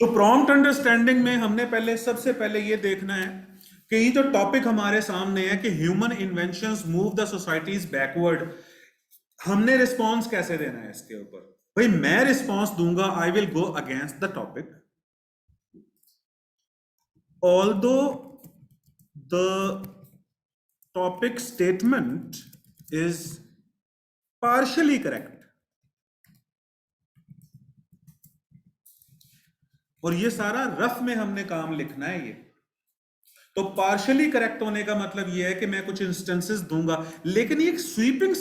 तो prompt understanding में हमने सबसे पहले ये देखना है कि ये जो टॉपिक हमारे सामने है कि human inventions move the societies backward, हमने रिस्पॉन्स कैसे देना है इसके ऊपर। भाई मैं रिस्पॉन्स दूंगा, I will go against the topic, although the topic statement is partially correct. और ये सारा रफ में हमने काम लिखना है। ये तो पार्शियली करेक्ट होने का मतलब ये है कि मैं कुछ इंस्टेंसेस दूंगा, लेकिन ये स्वीपिंग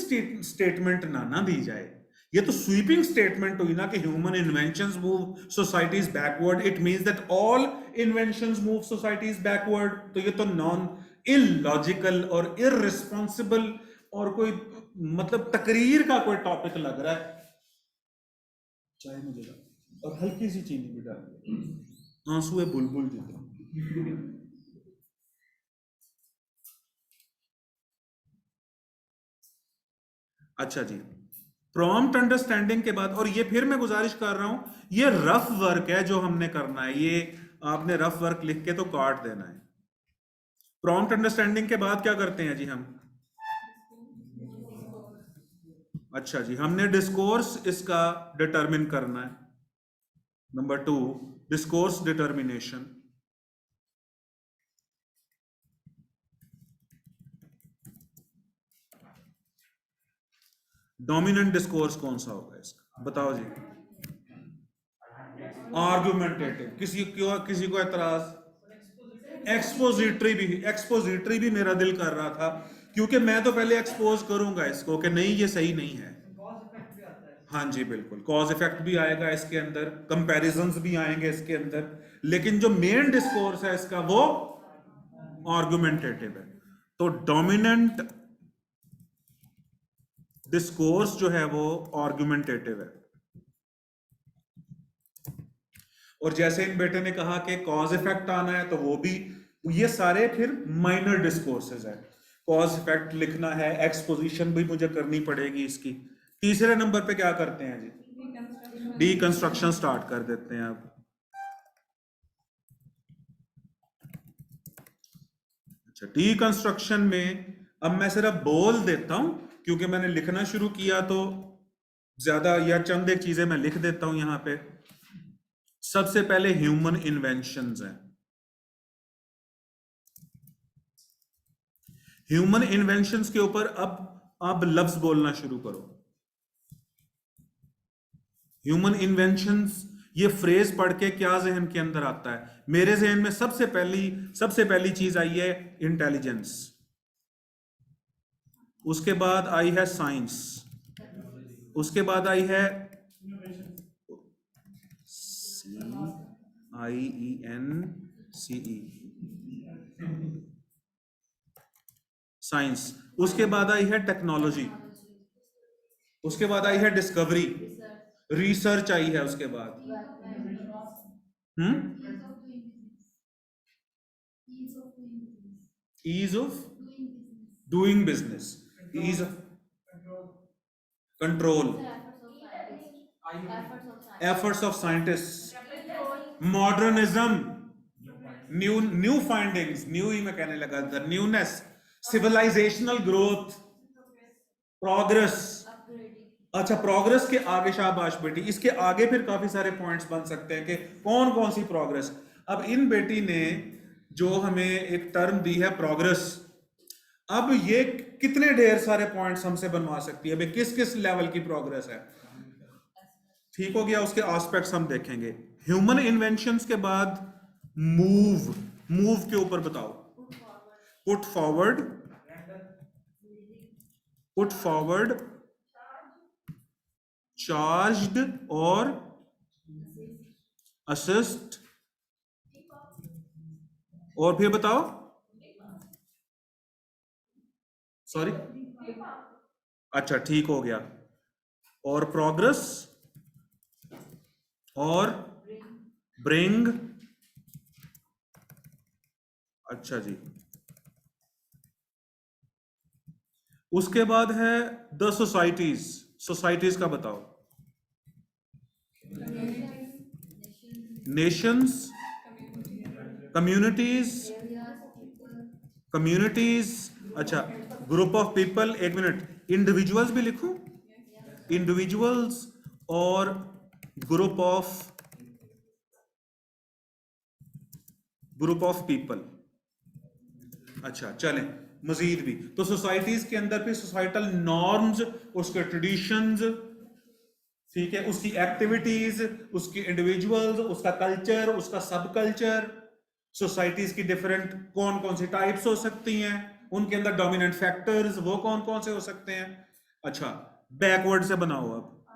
स्टेटमेंट ना दी जाए। ये तो स्वीपिंग स्टेटमेंट हुई ना कि human inventions move societies backward, it means that all inventions move societies backward. तो ये तो नॉन इलॉजिकल और इररिस्पॉन्सिबल और कोई मतलब तकरीर का कोई टॉपिक लग रहा है। चाय मुझे ला और हल्की सी चीनी भी डाल, आंसू है बुलबुल जितना। अच्छा जी, प्रॉम्प्ट अंडरस्टैंडिंग के बाद, और ये फिर मैं गुजारिश कर रहा हूं, ये रफ वर्क है जो हमने करना है, ये आपने रफ वर्क लिख के तो काट देना है। प्रॉम्प्ट अंडरस्टैंडिंग के बाद क्या करते हैं जी हम? अच्छा जी, हमने डिस्कोर्स इसका डिटरमिन करना है। Number 2, discourse determination. Dominant discourse कौन सा होगा इसका, बताओ जी। आर्गुमेंटेटिव, किसी को एतराज? एक्सपोजिटरी भी मेरा दिल कर रहा था, क्योंकि मैं तो पहले एक्सपोज करूंगा इसको कि नहीं ये सही नहीं है। हाँ जी बिल्कुल, कॉज इफेक्ट भी आएगा इसके अंदर, कंपैरिजंस भी आएंगे इसके अंदर, लेकिन जो मेन डिस्कोर्स है इसका वो आर्गुमेंटेटिव है। तो डोमिनेंट डिस्कोर्स जो है वो आर्गुमेंटेटिव है। और जैसे इन बेटे ने कहा कि कॉज इफेक्ट आना है, तो वो भी, ये सारे फिर माइनर डिस्कोर्सेज है। कॉज इफेक्ट लिखना है, एक्सपोजिशन भी मुझे करनी पड़ेगी इसकी। तीसरे नंबर पे क्या करते हैं जी? डीकंस्ट्रक्शन स्टार्ट कर देते हैं अब। अच्छा, डीकंस्ट्रक्शन में अब मैं सिर्फ बोल देता हूं, क्योंकि मैंने लिखना शुरू किया तो ज्यादा, या चंद एक चीजें मैं लिख देता हूं यहां पे। सबसे पहले ह्यूमन इन्वेंशंस हैं। ह्यूमन इन्वेंशंस के ऊपर अब लफ्ज बोलना शुरू करो। ह्यूमन इन्वेंशंस, ये फ्रेज पढ़ के क्या जहन के अंदर आता है? मेरे जहन में सबसे पहली चीज आई है इंटेलिजेंस, उसके बाद आई है साइंस, उसके बाद आई है CIENCE साइंस, उसके बाद आई है टेक्नोलॉजी, उसके बाद आई है डिस्कवरी, रिसर्च आई है उसके बाद। Ease of doing business, ease of control, efforts of scientist, modernism, new findings, new ही मैं कहने लगा था, न्यूनेस, सिविलाइजेशनल ग्रोथ, प्रोग्रेस। अच्छा, प्रोग्रेस के आगे शाबाश बेटी, इसके आगे फिर काफी सारे पॉइंट्स बन सकते हैं कि कौन कौन सी प्रोग्रेस। अब इन बेटी ने जो हमें एक टर्म दी है प्रोग्रेस, अब ये कितने ढेर सारे पॉइंट्स हमसे बनवा सकती है, किस किस लेवल की प्रोग्रेस है। ठीक हो गया, उसके एस्पेक्ट्स हम देखेंगे। ह्यूमन इन्वेंशंस के बाद मूव के ऊपर बताओ। पुट फॉरवर्ड, चार्ज्ड और असिस्ट, और फिर बताओ, सॉरी, अच्छा ठीक हो गया, और प्रोग्रेस और ब्रिंग। अच्छा जी, उसके बाद है द सोसाइटीज का बताओ। nations, communities, communities, अच्छा, group of people, एक मिनट, individuals भी लिखूं, individuals और group of people। अच्छा चलें, मजीद भी तो सोसाइटीज के अंदर भी सोसाइटल नॉर्म्स, उसके ट्रेडिशंस, ठीक है, उसकी एक्टिविटीज, उसकी इंडिविजुअल्स, उसका कल्चर, उसका सब कल्चर, सोसाइटीज की डिफरेंट कौन कौन सी टाइप्स हो सकती हैं, उनके अंदर डोमिनेंट फैक्टर्स वो कौन कौन से हो सकते हैं। अच्छा, बैकवर्ड से बनाओ अब,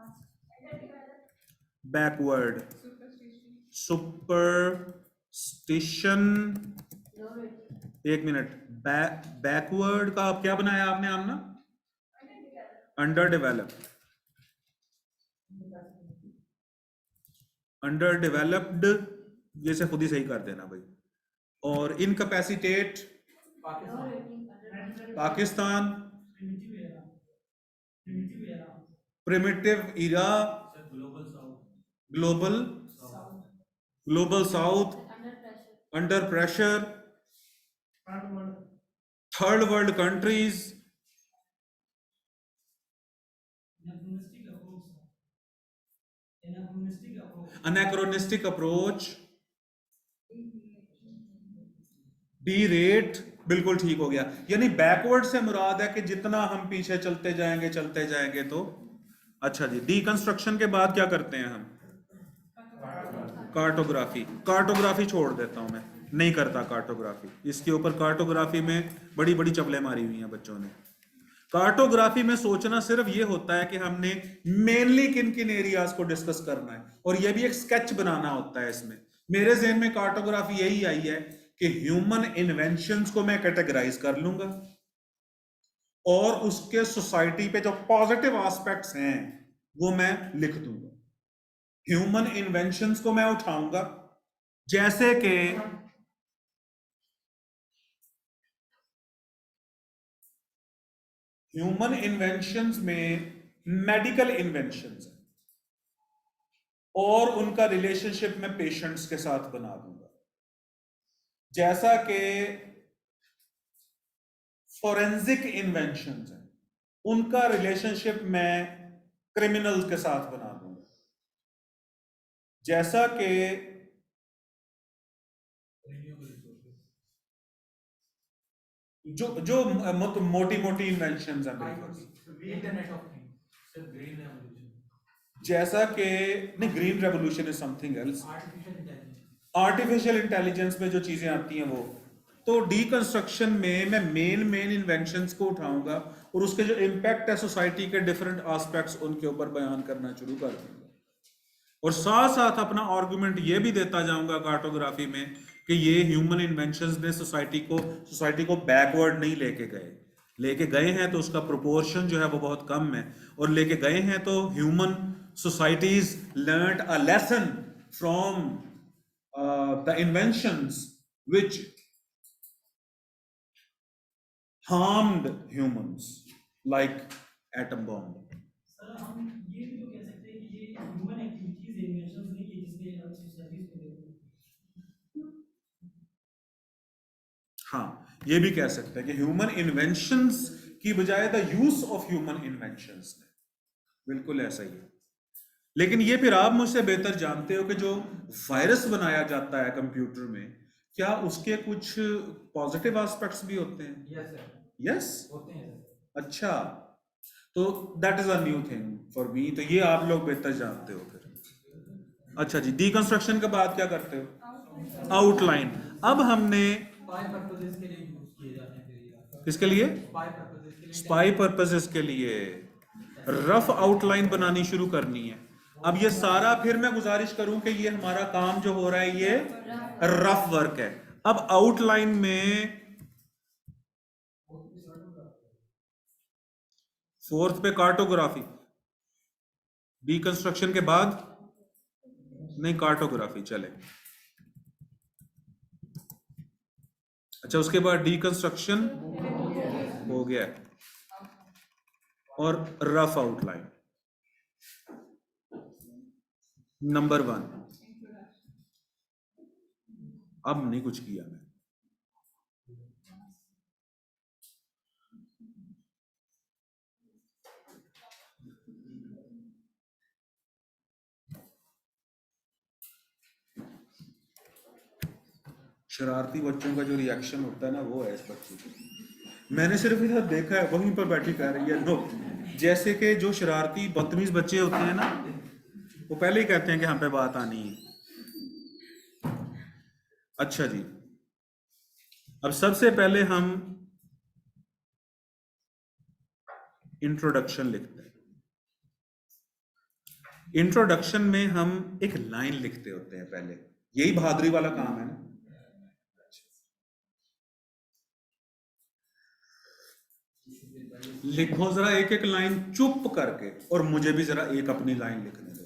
बैकवर्ड, सुपरस्टिशन, एक मिनट, बैकवर्ड का क्या बनाया आपने Aamna, under developed, under developed, ये से खुद ही सही कर देना भाई। और incapacitate, Pakistan, primitive era, global, global south, under pressure, third world countries, anachronistic approach, derate, बिल्कुल ठीक हो गया। यानी बैकवर्ड से मुराद है कि जितना हम पीछे चलते जाएंगे तो। अच्छा जी, डीकंस्ट्रक्शन के बाद क्या करते हैं हम, कार्टोग्राफी, कार्टोग्राफी छोड़ देता हूं मैं, नहीं करता कार्टोग्राफी, इसके ऊपर कार्टोग्राफी में बड़ी बड़ी चपलें मारी हुई हैं बच्चों ने। कार्टोग्राफी में सोचना सिर्फ ये होता है कि हमने मेनली किन किन एरियाज को डिस्कस करना है, और ये भी एक स्केच बनाना होता है इसमें। मेरे ज़हन में कार्टोग्राफी यही आई है कि ह्यूमन इन्वेंशंस को मैं कैटेगराइज कर लूंगा और उसके सोसाइटी पे जो पॉजिटिव एस्पेक्ट्स हैं वो मैं लिख दूंगा। ह्यूमन इन्वेंशंस को मैं उठाऊंगा, जैसे कि ह्यूमन इन्वेंशंस में मेडिकल इन्वेंशंस हैं और उनका रिलेशनशिप में पेशेंट्स के साथ बना दूंगा, जैसा कि फॉरेंसिक इन्वेंशंस हैं उनका रिलेशनशिप में क्रिमिनल्स के साथ बना दूंगा, जैसा कि जो जो मोटी मोटी इन्वेंशंस हैं internet of things, green revolution, जैसा कि नहीं, green revolution is something else, artificial intelligence में जो चीजें आती हैं वो। तो डीकंस्ट्रक्शन में मैं मेन इन्वेंशंस को उठाऊंगा और उसके जो इम्पैक्ट है सोसाइटी के डिफरेंट एस्पेक्ट्स उनके ऊपर बयान करना शुरू कर दूंगा, और साथ साथ अपना आर्गुमेंट ये भी देता जाऊंगा कार्टोग्राफी में कि ये ह्यूमन इन्वेंशंस ने सोसाइटी को बैकवर्ड नहीं लेके गए हैं तो उसका प्रोपोर्शन जो है वो बहुत कम है, और लेके गए हैं तो human societies learned a lesson from the inventions which harmed humans like atom bomb। Sir हम ये भी तो कह सकते हैं कि ये ह्यूमन एक्टिविटीज इन्वेंशंस नहीं है जिसने हम सोसाइटीज को देखो। हाँ, ये भी कह सकते हैं कि ह्यूमन इन्वेंशंस की बजाय the use of human inventions ने, बिल्कुल ऐसा ही है। लेकिन ये फिर आप मुझसे बेहतर जानते हो कि जो वायरस बनाया जाता है कंप्यूटर में, क्या उसके कुछ पॉजिटिव एस्पेक्ट्स भी होते हैं? यस सर, यस होते हैं सर। अच्छा, तो that is a new thing for me, तो ये आप लोग बेहतर जानते हो फिर। अच्छा जी, डीकंस्ट्रक्शन के बाद क्या करते हो, आउटलाइन। अब हमने स्पाई पर्पसेस के लिए यूज किए जाते हैं फिर, किसके लिए, स्पाई पर्पसेस के लिए, स्पाई पर्पसेस के लिए रफ आउटलाइन बनानी शुरू करनी है। अब ये सारा फिर मैं गुजारिश करूं कि ये हमारा काम जो हो रहा है ये रफ वर्क है। अब आउटलाइन में फोर्थ पे कार्टोग्राफी, डीकंस्ट्रक्शन के बाद नहीं, कार्टोग्राफी चले। अच्छा, उसके बाद डीकंस्ट्रक्शन हो गया और रफ आउटलाइन नंबर 1। अब नहीं कुछ किया मैं। शरारती बच्चों का जो रिएक्शन होता है ना, वो है इस बच्चे को। मैंने सिर्फ इधर देखा है, वहीं पर बैठी कह रही है नो। जैसे कि जो शरारती बदतमीज बच्चे होते हैं ना, वो पहले ही कहते हैं कि हम पे बात आनी है। अच्छा जी, अब सबसे पहले हम इंट्रोडक्शन लिखते हैं। इंट्रोडक्शन में हम एक लाइन लिखते होते हैं पहले, यही बहादुरी वाला काम है ना। लिखो जरा एक एक लाइन चुप करके, और मुझे भी जरा एक अपनी लाइन लिखने दो।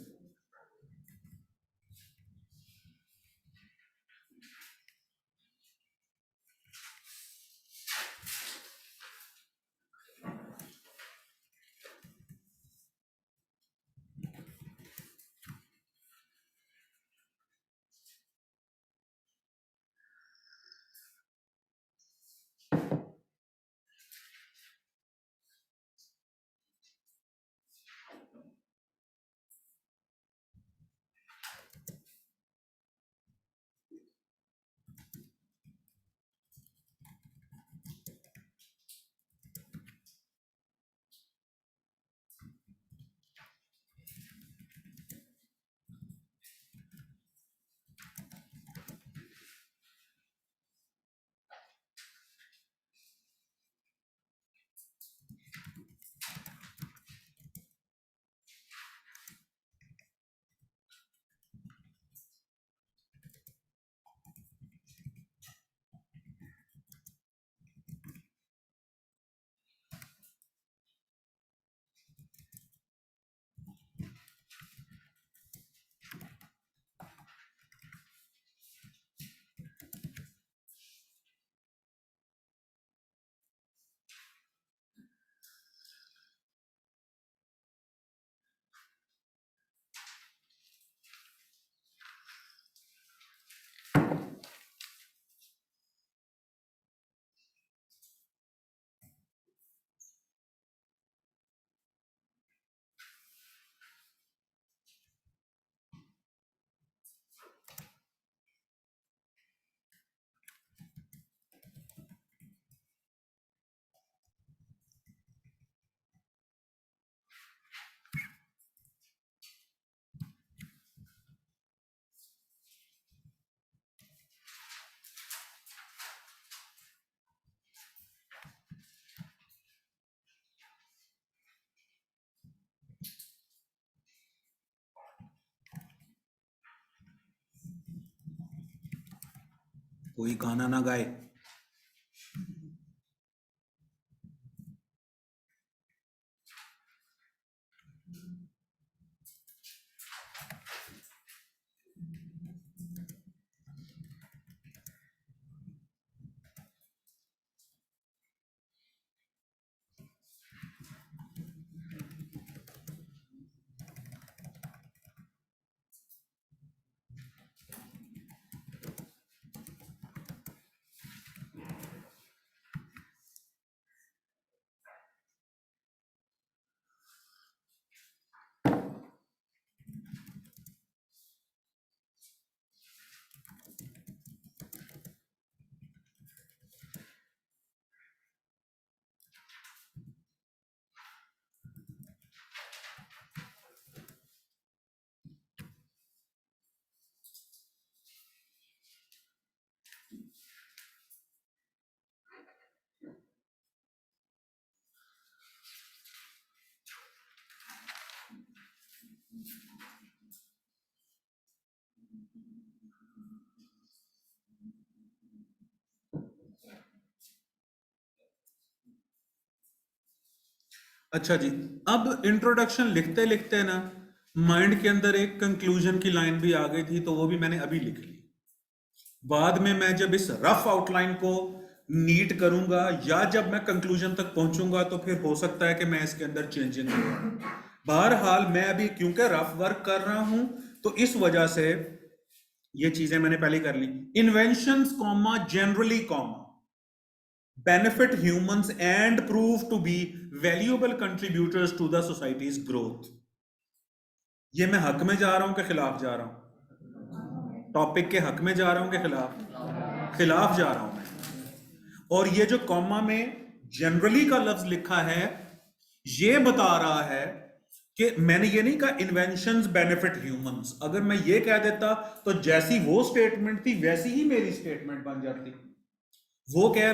कोई गाना ना गाए। अच्छा जी, अब इंट्रोडक्शन लिखते लिखते ना माइंड के अंदर एक कंक्लूजन की लाइन भी आ गई थी, तो वो भी मैंने अभी लिख ली। बाद में मैं जब इस रफ आउटलाइन को नीट करूंगा या जब मैं कंक्लूजन तक पहुंचूंगा, तो फिर हो सकता है कि मैं इसके अंदर चेंजिंग करूं। बहरहाल मैं अभी क्योंकि रफ वर्क कर रहा हूं, तो इस वजह से ये चीजें मैंने पहले कर ली। Inventions comma generally comma benefit humans and prove to be valuable contributors to the society's growth। ये मैं हक में जा रहा हूं कि खिलाफ जा रहा हूं? टॉपिक के हक में जा रहा हूं कि खिलाफ? खिलाफ जा रहा हूं मैं। और ये जो कॉमा में जनरली का लफ्ज लिखा है, ये बता रहा है कि मैंने ये नहीं कहा इन्वेंशंस बेनिफिट ह्यूमंस। अगर मैं ये कह देता तो जैसी वो स्टेटमेंट थी वैसी ही मेरी स्टेटमेंट बन जाती। वो कह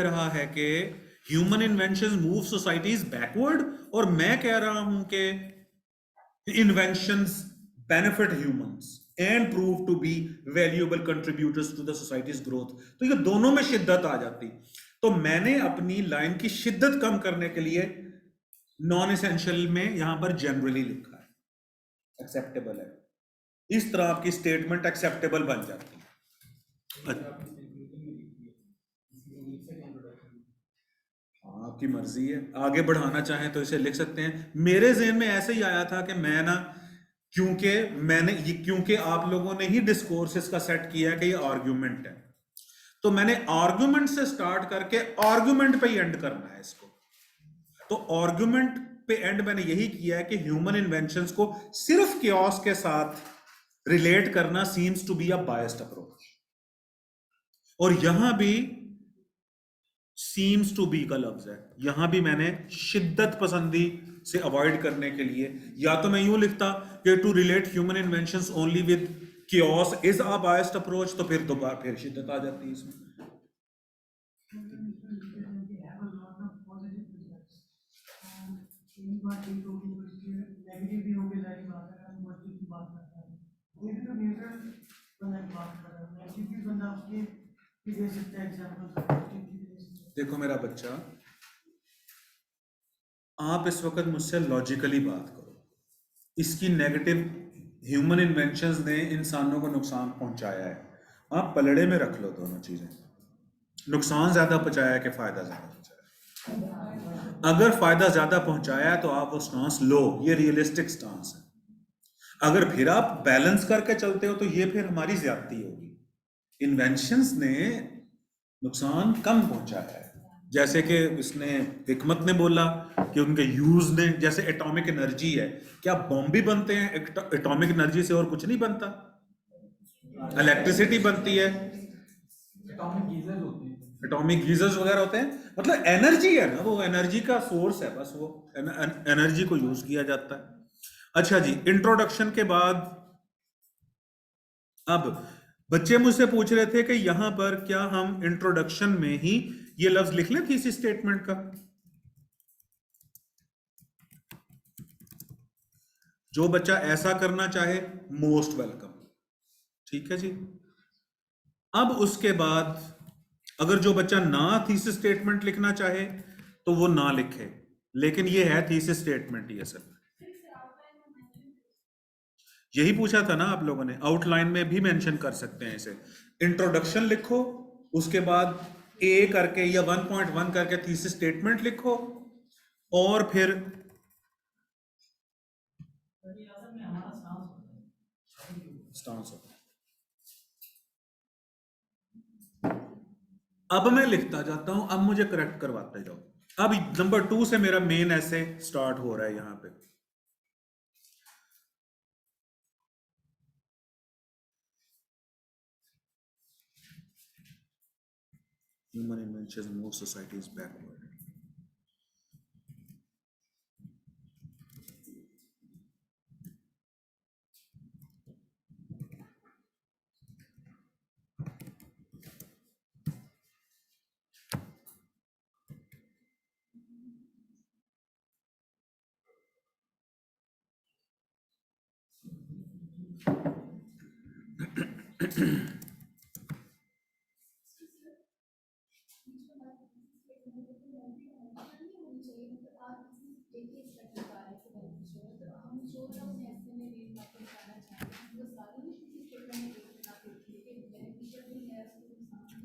रहा है कि human inventions move societies backward, और मैं कह रहा हूं कि inventions benefit humans and prove to be valuable contributors to the society's growth. तो ये दोनों में शिद्दत आ जाती। तो मैंने अपनी लाइन की शिद्दत कम करने के लिए नॉन एसेंशियल में यहां पर जनरली लिखा है, एक्सेप्टेबल है। इस तरह आपकी स्टेटमेंट एक्सेप्टेबल बन जाती है। आपकी मर्जी है, आगे बढ़ाना चाहें तो इसे लिख सकते हैं। मेरे ज़हन में ऐसे ही आया था कि मैं ना, क्योंकि आप लोगों ने ही डिस्कोर्सेस का सेट किया है कि ये आर्ग्यूमेंट है, तो मैंने आर्ग्यूमेंट से स्टार्ट करके आर्ग्यूमेंट पे ही एंड करना है इसको। तो आर्ग्यूमेंट पे एंड मैंने यही किया है कि ह्यूमन इन्वेंशंस को सिर्फ क्योस के साथ रिलेट करना seems to be a biased approach. और यहां भी सीम्स टू बी का लफ्ज है, यहां भी मैंने शिद्दत पसंदी से अवॉइड करने के लिए, या तो मैं यूं लिखता कि to relate human inventions only with chaos is a biased approach, तो फिर दोबारा फिर शिद्दत आ जाती है इसमें। देखो मेरा बच्चा, आप इस वक्त मुझसे लॉजिकली बात करो। इसकी नेगेटिव, ह्यूमन इन्वेंशंस ने इंसानों को नुकसान पहुंचाया है, आप पलड़े में रख लो दोनों चीजें। नुकसान ज्यादा पहुंचाया है कि फायदा ज्यादा पहुंचाया? अगर फायदा ज्यादा पहुंचाया है तो आप वो स्टांस लो, ये रियलिस्टिक स्टांस है। अगर फिर आप बैलेंस करके चलते हो तो ये फिर हमारी ज्यादती होगी। इन्वेंशंस ने नुकसान कम पहुंचाया है, जैसे कि इसने हिकमत ने बोला कि उनके यूज ने, जैसे एटॉमिक एनर्जी है, क्या बॉम्ब भी बनते हैं एटॉमिक एनर्जी से और कुछ नहीं बनता? इलेक्ट्रिसिटी बनती है, एटॉमिक गीजर्स वगैरह होते हैं, मतलब एनर्जी है ना, वो एनर्जी का सोर्स है, बस वो एनर्जी को यूज किया जाता है। अच्छा जी, इंट्रोडक्शन के बाद अब बच्चे मुझसे पूछ रहे थे कि यहां पर क्या हम इंट्रोडक्शन में ही ये लफ्ज लिख लें थीसिस स्टेटमेंट का? जो बच्चा ऐसा करना चाहे मोस्ट वेलकम, ठीक है जी। अब उसके बाद अगर जो बच्चा ना थीसिस स्टेटमेंट लिखना चाहे तो वो ना लिखे, लेकिन ये है थीसिस स्टेटमेंट। ये सब यही पूछा था ना आप लोगों ने, आउटलाइन में भी मेंशन कर सकते हैं इसे। इंट्रोडक्शन लिखो, उसके बाद ए करके या 1.1 करके थीसिस स्टेटमेंट लिखो, और फिर स्टांस होता है। अब मैं लिखता जाता हूं, अब मुझे करेक्ट करवाते जाओ। अब नंबर 2 से मेरा मेन ऐसे स्टार्ट हो रहा है यहां पे। Human inventions move societies backward.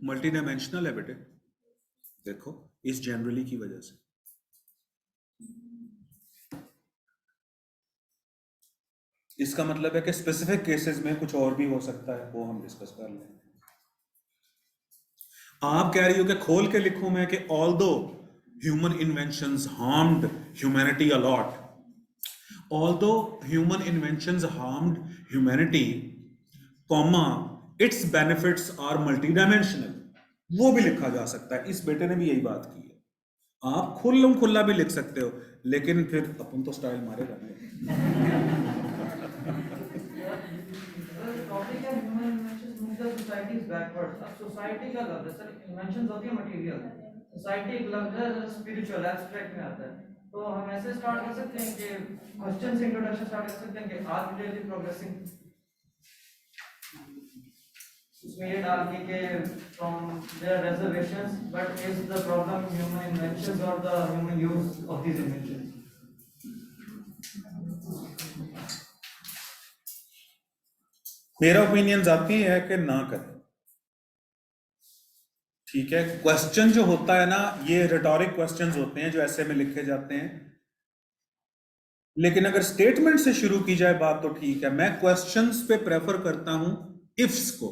Multi dimensional है बेटे, देखो इस जनरली की वजह से। इसका मतलब है कि स्पेसिफिक केसेस में कुछ और भी हो सकता है, वो हम डिस्कस कर लें। आप कह रही हो कि खोल के लिखूं मैं कि although human inventions harmed humanity a lot, although human inventions harmed humanity comma its benefits are multi dimensional, वो भी लिखा जा सकता है। इस बेटे ने भी यही बात की है। आप खुल्लम खुल्ला भी लिख सकते हो, लेकिन फिर अपन तो स्टाइल मारेगा ना। The topic है human inventions move the societies backwards. अब society का लफ्ज़ है सर, inventions होती है material, society एक लफ्ज़ है जो spiritual abstract में आता है। तो हम ऐसे start कर सकते हैं कि question से introduction start कर सकते हैं कि are we really progressing? उसमें ये डाल के कि from their reservations, but is the problem human inventions or the human use of these inventions? मेरा ओपिनियन जाती है कि ना करें। ठीक है, क्वेश्चन जो होता है ना, ये रिटोरिक क्वेश्चंस होते हैं जो ऐसे में लिखे जाते हैं, लेकिन अगर स्टेटमेंट से शुरू की जाए बात तो ठीक है। मैं क्वेश्चंस पे प्रेफर करता हूं इफ्स को,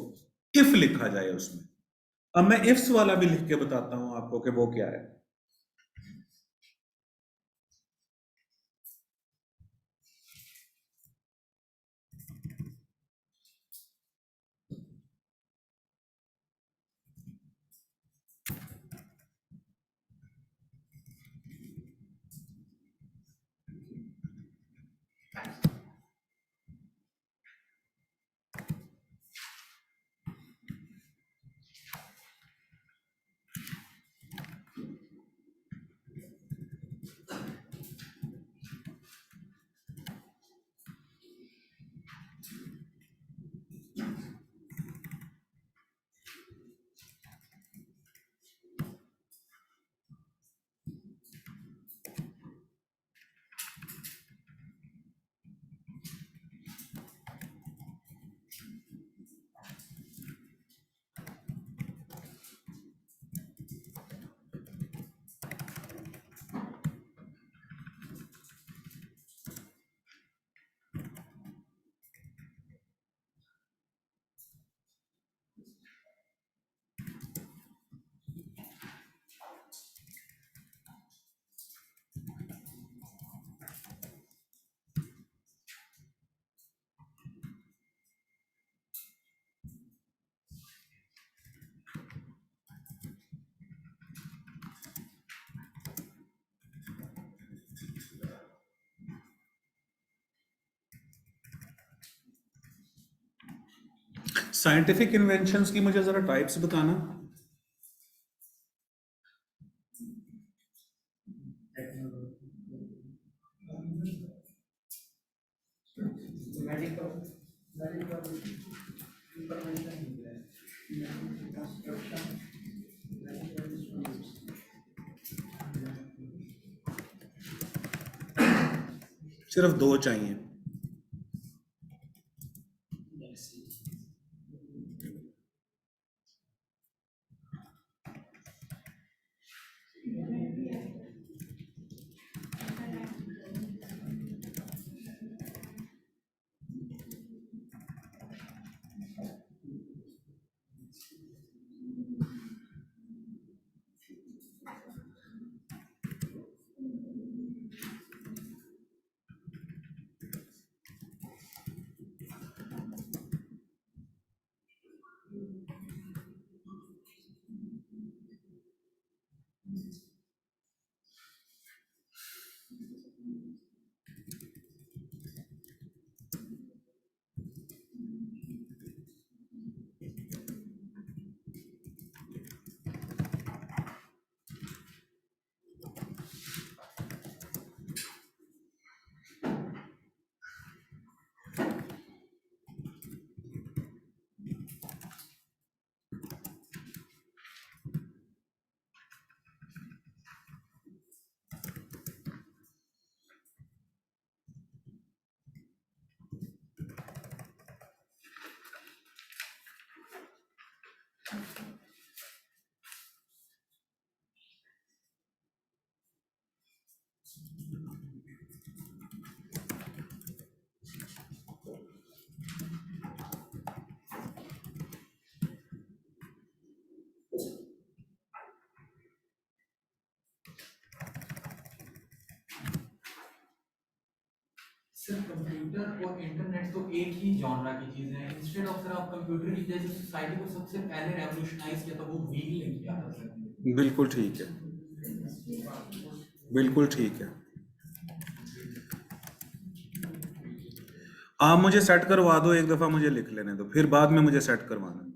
इफ लिखा जाए उसमें। अब मैं इफ्स वाला भी लिख के बताता हूं आपको कि वो क्या है। साइंटिफिक इन्वेंशंस की मुझे जरा टाइप्स बताना। Medical, information, construction, सिर्फ दो चाहिए। सिर्फ कंप्यूटर और इंटरनेट तो एक ही जॉनरा की चीजें हैं। इंस्टेड ऑफ सर आप कंप्यूटर की जैसे सोसाइटी को सबसे पहले रेवोल्यूशनाइज किया था वो व्हील ने किया था सर। बिल्कुल ठीक है, बिल्कुल ठीक है। आप मुझे सेट करवा दो, एक दफा मुझे लिख लेने दो, फिर बाद में मुझे सेट करवाना।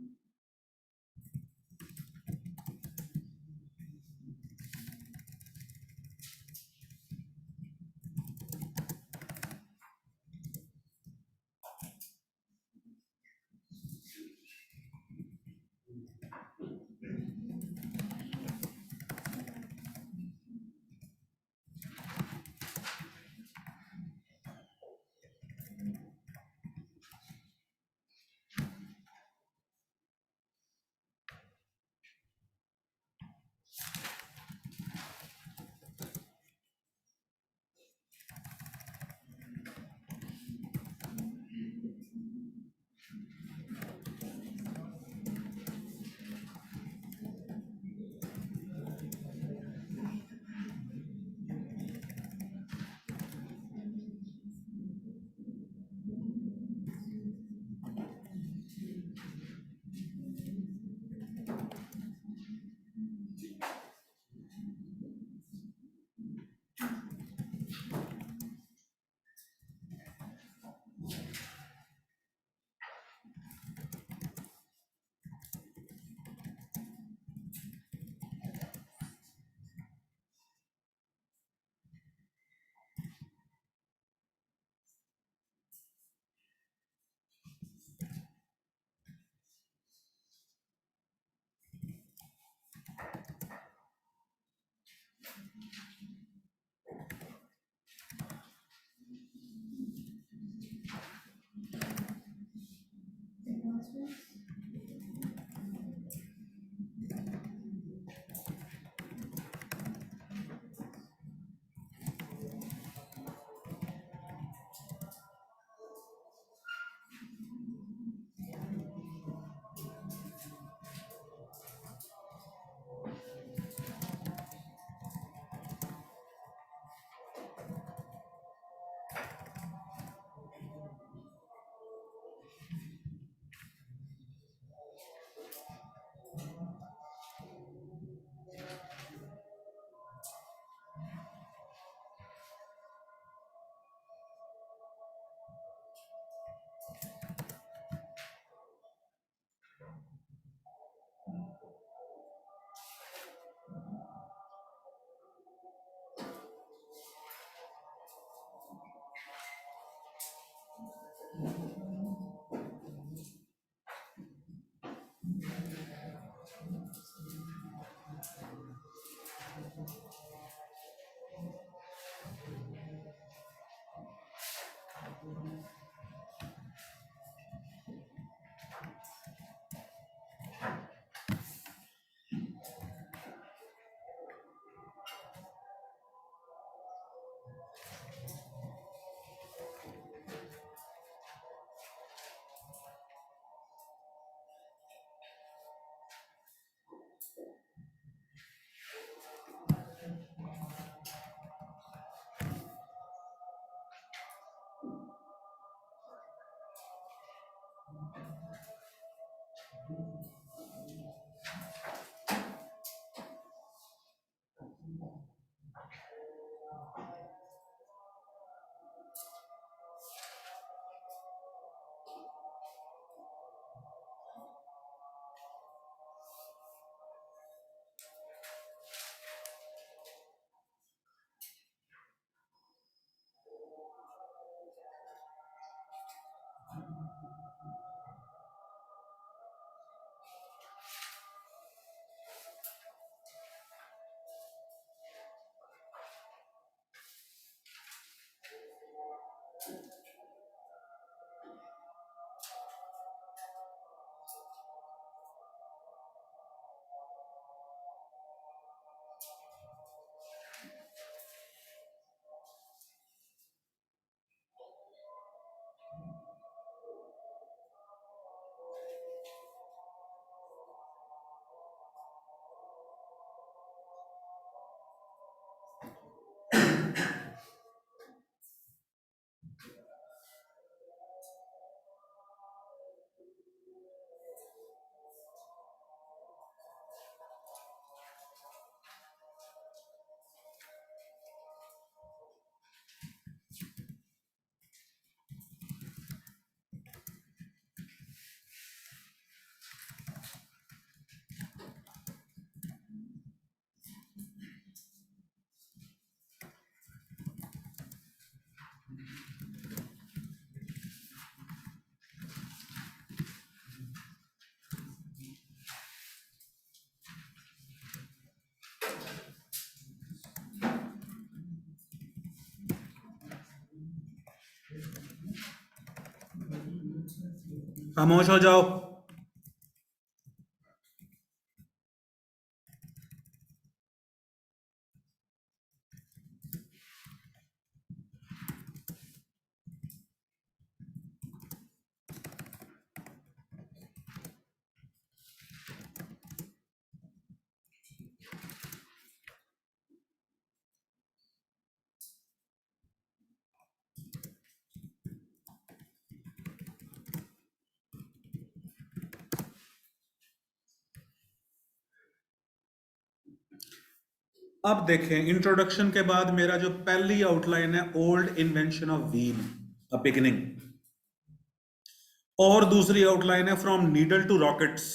खामोश हो जाओ। अब देखें, इंट्रोडक्शन के बाद मेरा जो पहली आउटलाइन है, old invention of wheel, a beginning. और दूसरी आउटलाइन है, from needle to rockets,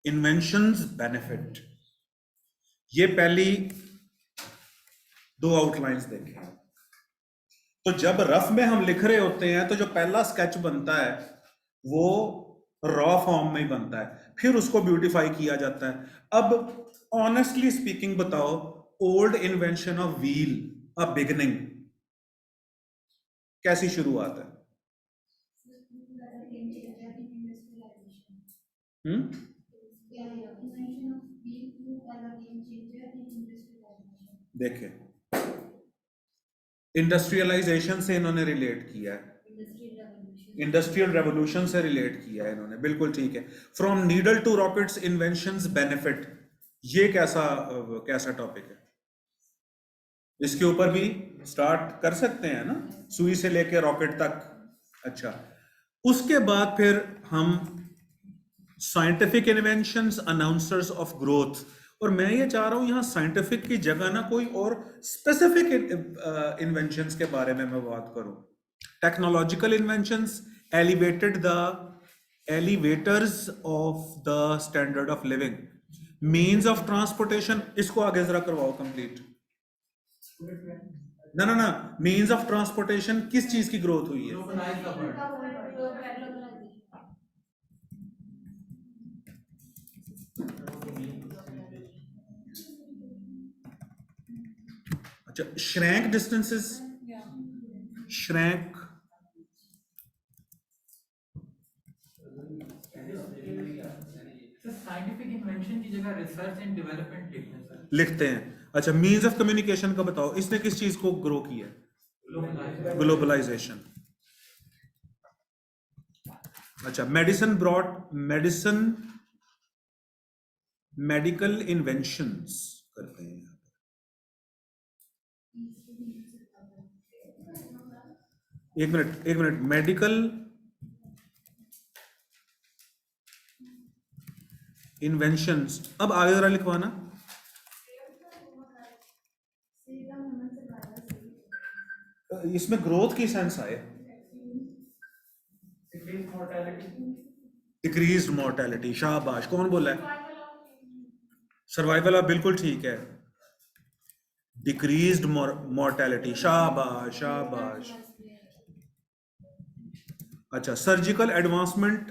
inventions benefit. ये पहली दो आउटलाइंस देखें। तो जब रफ में हम लिख रहे होते हैं तो जो पहला स्केच बनता है वो रॉ फॉर्म में ही बनता है, फिर उसको ब्यूटीफाई किया जाता है। अब ऑनेस्टली स्पीकिंग बताओ, old invention of wheel, a beginning, कैसी शुरुआत है? देखे, इंडस्ट्रियलाइजेशन से इन्होंने रिलेट किया है, इंडस्ट्रियल रेवोल्यूशन से रिलेट किया है इन्होंने, बिल्कुल ठीक है। From needle to rockets, inventions benefit, ये कैसा टॉपिक है? इसके ऊपर भी स्टार्ट कर सकते हैं ना, सुई से लेके रॉकेट तक। अच्छा, उसके बाद फिर हम scientific inventions, announcers of growth. और मैं ये चाह रहा हूं यहां साइंटिफिक की जगह ना कोई और स्पेसिफिक इन्वेंशंस के बारे में मैं बात करूं। Technological inventions elevated the elevators of the standard of living, means of transportation, इसको आगे जरा करवाओ कंप्लीट। ना ना ना, मीन्स ऑफ ट्रांसपोर्टेशन, किस चीज की ग्रोथ हुई है? Globalize the world. अच्छा, shrank distances, shrank scientific invention की जगह रिसर्च एंड डेवलपमेंट लिखते हैं सर। लिखते हैं। अच्छा, मीन्स ऑफ कम्युनिकेशन का बताओ, इसने किस चीज को ग्रो किया? ग्लोबलाइजेशन। अच्छा, मेडिकल इन्वेंशंस करते हैं। एक मिनट, मेडिकल इन्वेंशंस, अब आगे जरा लिखवाना। इसमें ग्रोथ की सेंस आए, डिक्रीज्ड मोर्टेलिटी, शाबाश। कौन बोला है? सर्वाइवल, अब बिल्कुल ठीक है, डिक्रीज्ड मोर्टेलिटी, शाबाश शाबाश। अच्छा, सर्जिकल एडवांसमेंट,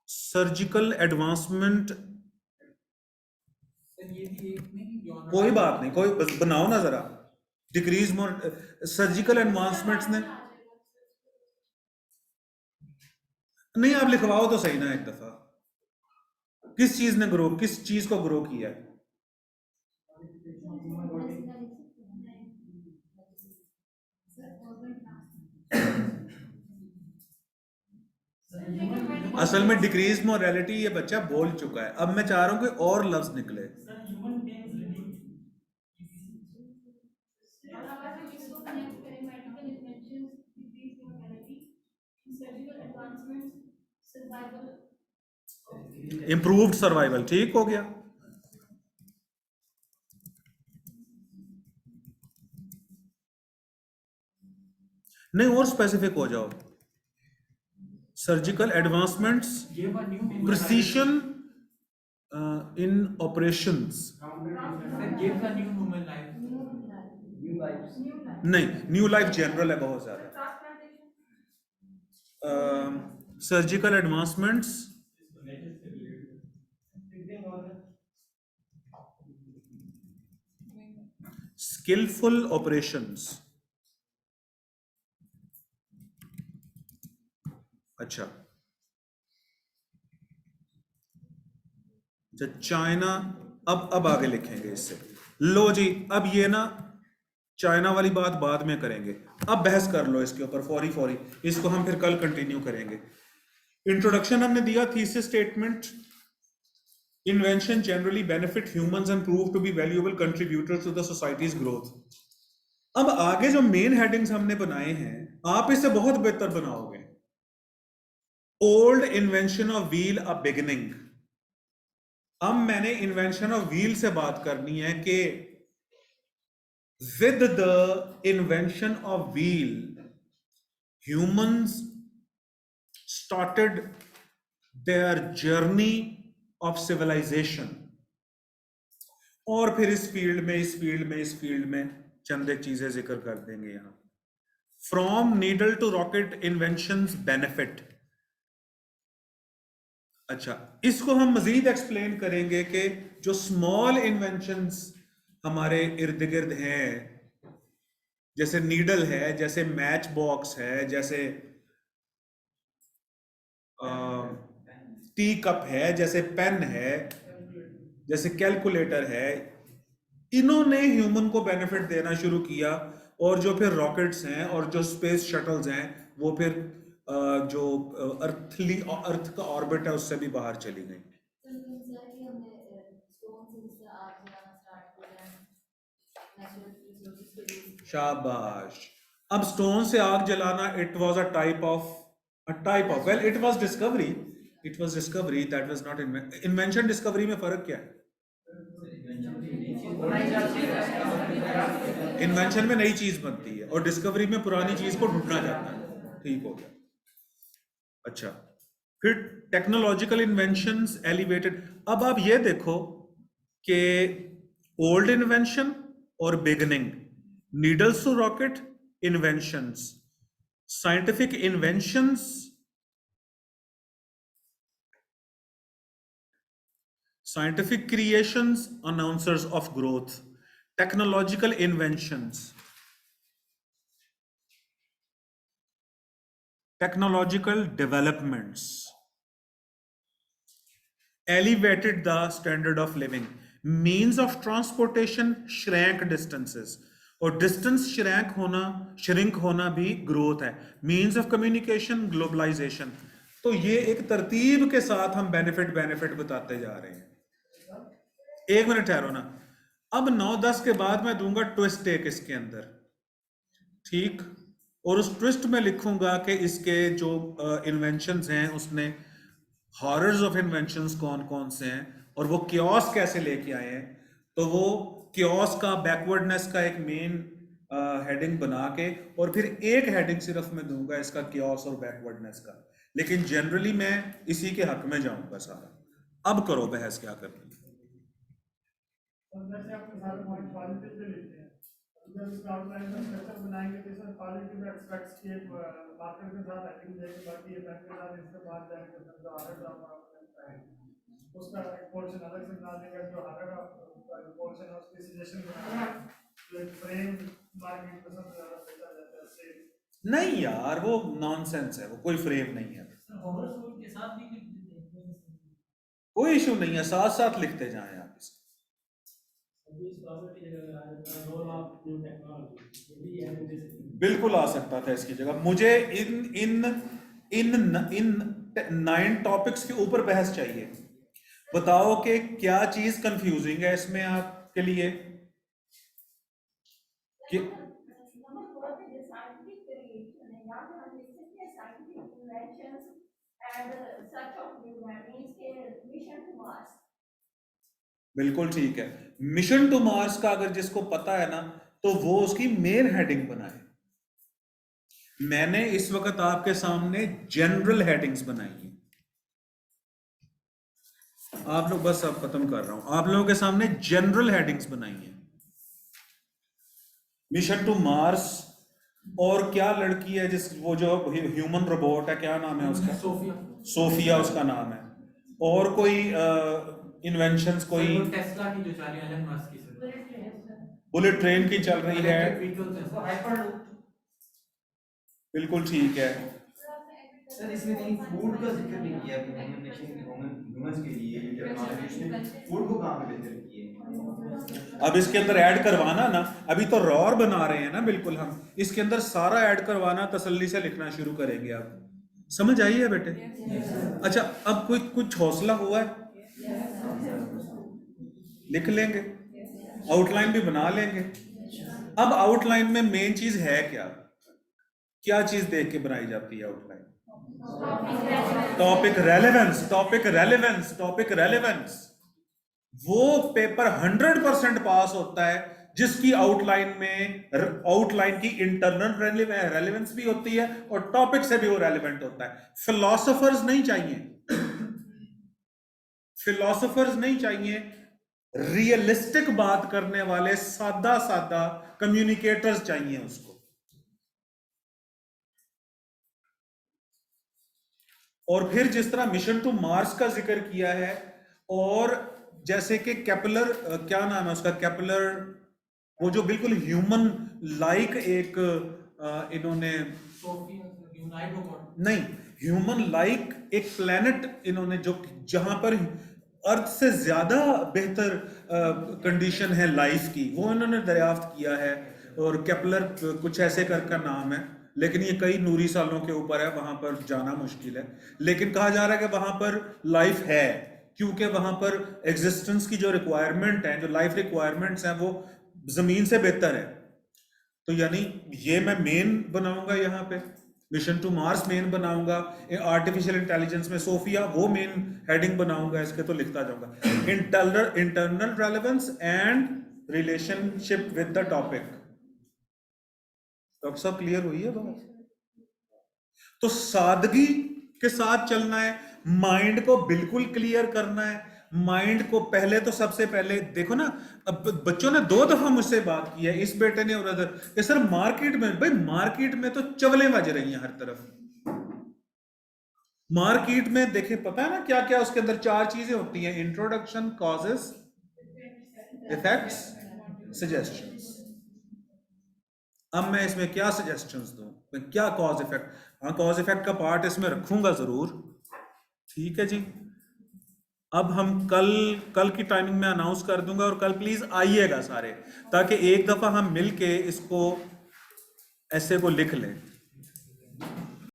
सर ये भी एक नहीं genre कोई बात नहीं, कोई बनाओ ना जरा। डिक्रीज सर्जिकल एडवांसमेंट्स ने, नहीं आप लिखवाओ तो सही ना एक दफा, किस चीज को ग्रो किया है? असल में डिक्रीज मोरालिटी ये बच्चा बोल चुका है, अब मैं चाह रहा हूं कि और लफ्ज निकले। Sir human beings living improved survival, ठीक हो गया। नहीं, और स्पेसिफिक हो जाओ। Surgical advancements, gave a new precision in operations, sir gives a new human life। नहीं, न्यू लाइफ जनरल है बहुत ज्यादा। Surgical advancements, skillful operations. अच्छा, चाइना, अब आगे लिखेंगे इससे। लो जी, अब ये ना चाइना वाली बात बाद में करेंगे, अब बहस कर लो इसके ऊपर फौरी, इसको हम फिर कल कंटिन्यू करेंगे। इंट्रोडक्शन हमने दिया, thesis statement, invention generally benefit humans and prove to be valuable contributors to the society's growth. अब आगे जो मेन हेडिंग्स हमने बनाए हैं, आप इसे बहुत बेहतर बनाओगे। Old invention of wheel a beginning. अब मैंने इन्वेंशन ऑफ व्हील से बात करनी है कि with the invention of wheel humans started their journey of civilization. और फिर इस फील्ड में चंद एक चीजें जिक्र कर देंगे यहां। From needle to rocket inventions benefit. अच्छा, इसको हम मजीद एक्सप्लेन करेंगे कि जो स्मॉल इन्वेंशंस हमारे इर्द गिर्द हैं, जैसे नीडल है, जैसे मैच बॉक्स है, जैसे टी कप है, जैसे पेन है, जैसे कैलकुलेटर है, इन्होंने ह्यूमन को बेनिफिट देना शुरू किया। और जो फिर रॉकेट्स हैं और जो स्पेस शटल्स हैं, वो फिर जो अर्थ का ऑर्बिट है उससे भी बाहर चली गई। शाबाश। अब स्टोन से आग जलाना, it was a type of well, it was discovery that was not invention. Discovery में फर्क क्या है? इन्वेंशन में नई चीज बनती है और डिस्कवरी में पुरानी चीज को ढूंढना जाता है। ठीक हो गया। अच्छा, फिर टेक्नोलॉजिकल इन्वेंशंस एलिवेटेड। अब आप ये देखो कि ओल्ड इन्वेंशन और beginning, needles to rocket inventions, scientific inventions, scientific creations, announcers of growth, technological inventions, technological developments, elevated the standard of living, means of transportation shrank distances, और distance shrink होना भी growth है। Means of communication, globalization. तो ये एक तरतीब के साथ हम बेनिफिट बताते जा रहे हैं। एक मिनट ठहरो ना। अब 9-10 के बाद मैं दूंगा ट्विस्ट एक इसके अंदर, ठीक, और उस ट्विस्ट में लिखूंगा कि इसके जो इन्वेंशंस हैं उसने हॉरर्स ऑफ इन्वेंशंस कौन कौन से हैं और वो क्योस कैसे लेके आए हैं। तो वो क्योस का, बैकवर्डनेस का एक मेन हेडिंग बना के, और फिर एक हेडिंग सिर्फ मैं दूंगा इसका क्योस और बैकवर्डनेस का। लेकिन जनरली मैं इसी के हक में जाऊंगा सारा। अब करो बहस क्या करनी है। जैसे आपने सारे पॉइंट पॉजिटिव पे लिखते हैं, जब इसका आउटलाइन का स्ट्रक्चर बनाएंगे तो इसमें पॉजिटिव एस्पेक्ट्स की एक मार्कर के साथ हेडिंग देंगे, बाकी ये पेन के साथ इसके बाद जाएंगे तो जो हंड्रेड ऑफ है उसका एक पोर्शन अलग से बना देंगे, जो हंड्रेड ऑफ पोर्शन है उसकी सजेशन बनाएंगे, तो एक फ्रेम मार्किंग को सबसे ज़्यादा बेचा जाता है से। नहीं यार, वो नॉनसेंस है, वो कोई फ्रेम नहीं है। हॉरर स्टोरी के साथ भी लिख देते हैं, कोई इशू नहीं है, साथ साथ लिखते जाएं आप इसको। बिल्कुल आ सकता था इसकी जगह। मुझे इन 9 टॉपिक्स के ऊपर बहस चाहिए। बताओ कि क्या चीज कंफ्यूजिंग है इसमें आपके लिए कि बिल्कुल ठीक है। मिशन टू मार्स का अगर जिसको पता है ना, तो वो उसकी मेन हेडिंग बनाए। मैंने इस वक्त आपके सामने जनरल हेडिंग्स बनाई हैं। आप लोग, बस अब खत्म कर रहा हूं, आप लोगों के सामने जनरल हेडिंग्स बनाई हैं। मिशन टू मार्स, और क्या लड़की है जिस, वो जो ह्यूमन रोबोट है, क्या नाम है उसका? सोफिया उसका नाम है। और कोई इन्वेंशंस, कोई टेस्ला की जो चल रही है, एलन मस्क की बुलेट ट्रेन की चल रही है। हाइपरलूप। बिल्कुल ठीक है। सर इसमें कहीं फूड का जिक्र नहीं किया कि ह्यूमंस के लिए या मार्केट फूड को कहाँ पे बेहतर किए। अब इसके अंदर ऐड करवाना ना, अभी तो रॉर बना रहे हैं ना बिल्कुल हम, इसके अंदर सारा ऐड करवाना, तसल्ली से लिखना शुरू करेंगे आप। समझ आई है बेटे? अच्छा, अब कोई कुछ हौसला हुआ है? लिख लेंगे, आउटलाइन भी बना लेंगे। अब आउटलाइन में मेन चीज है क्या? क्या चीज देख के बनाई जाती है outline? Topic relevance, topic relevance, topic relevance. वो पेपर 100% पास होता है जिसकी आउटलाइन में, आउटलाइन की इंटरनल रेलेवेंस भी होती है और टॉपिक से भी वो रेलेवेंट होता है। फिलोसोफर्स नहीं चाहिए, फिलोसोफर्स नहीं चाहिए, रियलिस्टिक बात करने वाले सादा सादा कम्युनिकेटर्स चाहिए उसको। और फिर जिस तरह मिशन टू मार्स का जिक्र किया है, और जैसे कि केपलर, क्या नाम है उसका, केपलर, वो जो बिल्कुल ह्यूमन लाइक एक इन्होंने नहीं, ह्यूमन लाइक एक प्लेनेट इन्होंने जो, जहां पर अर्थ से ज्यादा बेहतर कंडीशन है लाइफ की, वो इन्होंने दरियाफ्त किया है। और केपलर कुछ ऐसे का नाम है, लेकिन ये कई नूरी सालों के ऊपर है, वहां पर जाना मुश्किल है। लेकिन कहा जा रहा है कि वहां पर लाइफ है, क्योंकि वहां पर एग्जिस्टेंस की जो रिक्वायरमेंट है, जो लाइफ रिक्वायरमेंट्स हैं, वो जमीन से बेहतर है। तो यानी ये मैं मेन बनाऊंगा यहाँ पे, मिशन टू मार्स मेन बनाऊंगा, आर्टिफिशियल इंटेलिजेंस में सोफिया वो मेन हेडिंग बनाऊंगा, इसके तो लिखता जाऊंगा। Internal relevance and relationship with the topic. Doctor साहब क्लियर हुई है बात? तो सादगी के साथ चलना है, माइंड को बिल्कुल क्लियर करना है। माइंड को पहले तो सबसे पहले देखो ना, अब बच्चों ने 2 दफा मुझसे बात की है, इस बेटे ने और अदर कि सर मार्केट में, भाई मार्केट में तो चवलें बज रही हैं हर तरफ। मार्केट में देखे, पता है ना क्या क्या उसके अंदर 4 चीजें होती हैं: इंट्रोडक्शन, कॉजेस, इफेक्ट्स, सजेशंस। अब मैं इसमें क्या सजेशंस दूं, मैं क्या कॉज इफेक्ट, हाँ कॉज इफेक्ट का पार्ट इसमें रखूंगा जरूर, ठीक है जी। अब हम कल की टाइमिंग में अनाउंस कर दूंगा, और कल प्लीज आइएगा सारे, ताकि एक दफा हम मिलके इसको ऐसे को लिख लें।